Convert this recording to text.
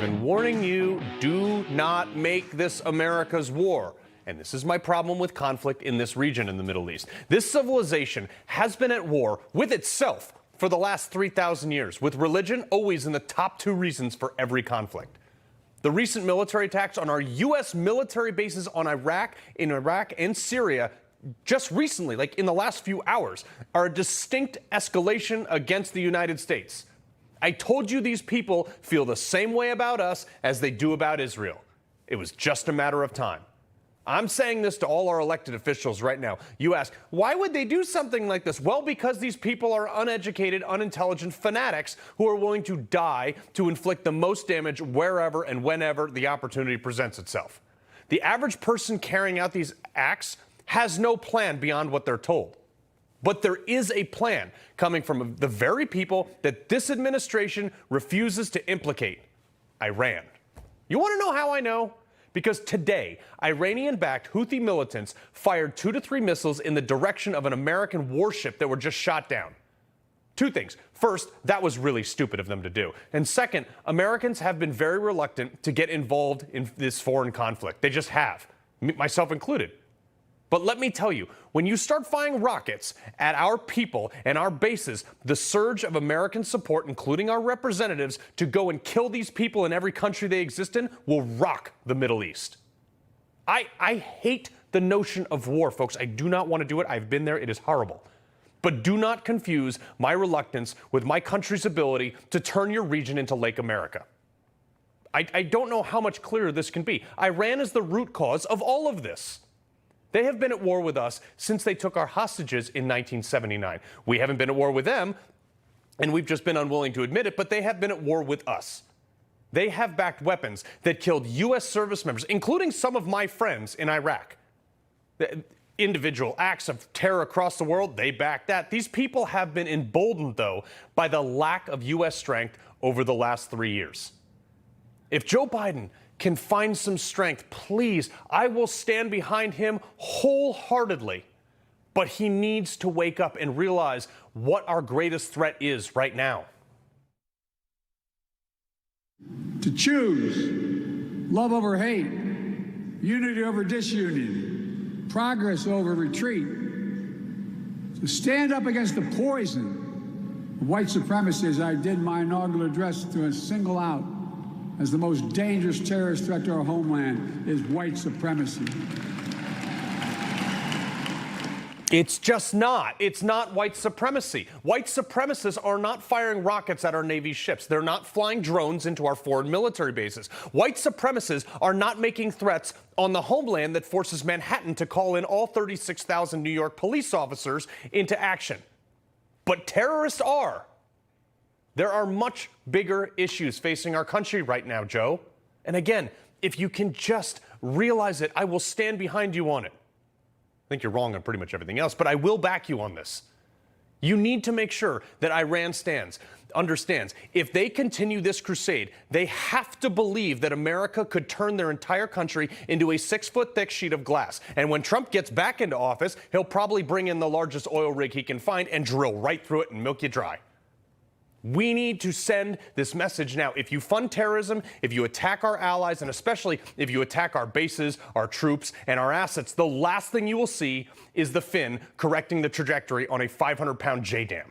been warning you, do not make this America's war. And this is my problem with conflict in this region in the Middle East. This civilization has been at war with itself for the last 3,000 years, with religion always in the top two reasons for every conflict. The recent military attacks on our U.S. military bases in Iraq and Syria just recently, like in the last few hours, are a distinct escalation against the United States. I told you these people feel the same way about us as they do about Israel. It was just a matter of time. I'm saying this to all our elected officials right now. You ask, why would they do something like this? Well, because these people are uneducated, unintelligent fanatics who are willing to die to inflict the most damage wherever and whenever the opportunity presents itself. The average person carrying out these acts has no plan beyond what they're told. But there is a plan coming from the very people that this administration refuses to implicate: Iran. You want to know how I know? Because today, Iranian-backed Houthi militants fired 2 to 3 missiles in the direction of an American warship that were just shot down. Two things. First, that was really stupid of them to do. And second, Americans have been very reluctant to get involved in this foreign conflict. They just have, myself included. But let me tell you, when you start firing rockets at our people and our bases, the surge of American support, including our representatives, to go and kill these people in every country they exist in, will rock the Middle East. I hate the notion of war, folks. I do not want to do it. I've been there. It is horrible. But do not confuse my reluctance with my country's ability to turn your region into Lake America. I don't know how much clearer this can be. Iran is the root cause of all of this. They have been at war with us since they took our hostages in 1979. We haven't been at war with them, and we've just been unwilling to admit it, but they have been at war with us. They have backed weapons that killed U.S. service members, including some of my friends in Iraq. The individual acts of terror across the world, they backed that. These people have been emboldened, though, by the lack of U.S. strength over the last 3 years. If Joe Biden can find some strength, please, I will stand behind him wholeheartedly. But he needs to wake up and realize what our greatest threat is right now. To choose love over hate, unity over disunion, progress over retreat, to stand up against the poison of white supremacy, as I did my inaugural address, to single out as the most dangerous terrorist threat to our homeland is white supremacy. It's just not. It's not white supremacy. White supremacists are not firing rockets at our Navy ships. They're not flying drones into our foreign military bases. White supremacists are not making threats on the homeland that forces Manhattan to call in all 36,000 New York police officers into action. But terrorists are. There are much bigger issues facing our country right now, Joe. And again, if you can just realize it, I will stand behind you on it. I think you're wrong on pretty much everything else, but I will back you on this. You need to make sure that Iran understands, if they continue this crusade, they have to believe that America could turn their entire country into a 6-foot-thick sheet of glass. And when Trump gets back into office, he'll probably bring in the largest oil rig he can find and drill right through it and milk you dry. We need to send this message now. If you fund terrorism, if you attack our allies, and especially if you attack our bases, our troops, and our assets, the last thing you will see is the fin correcting the trajectory on a 500-pound J-dam.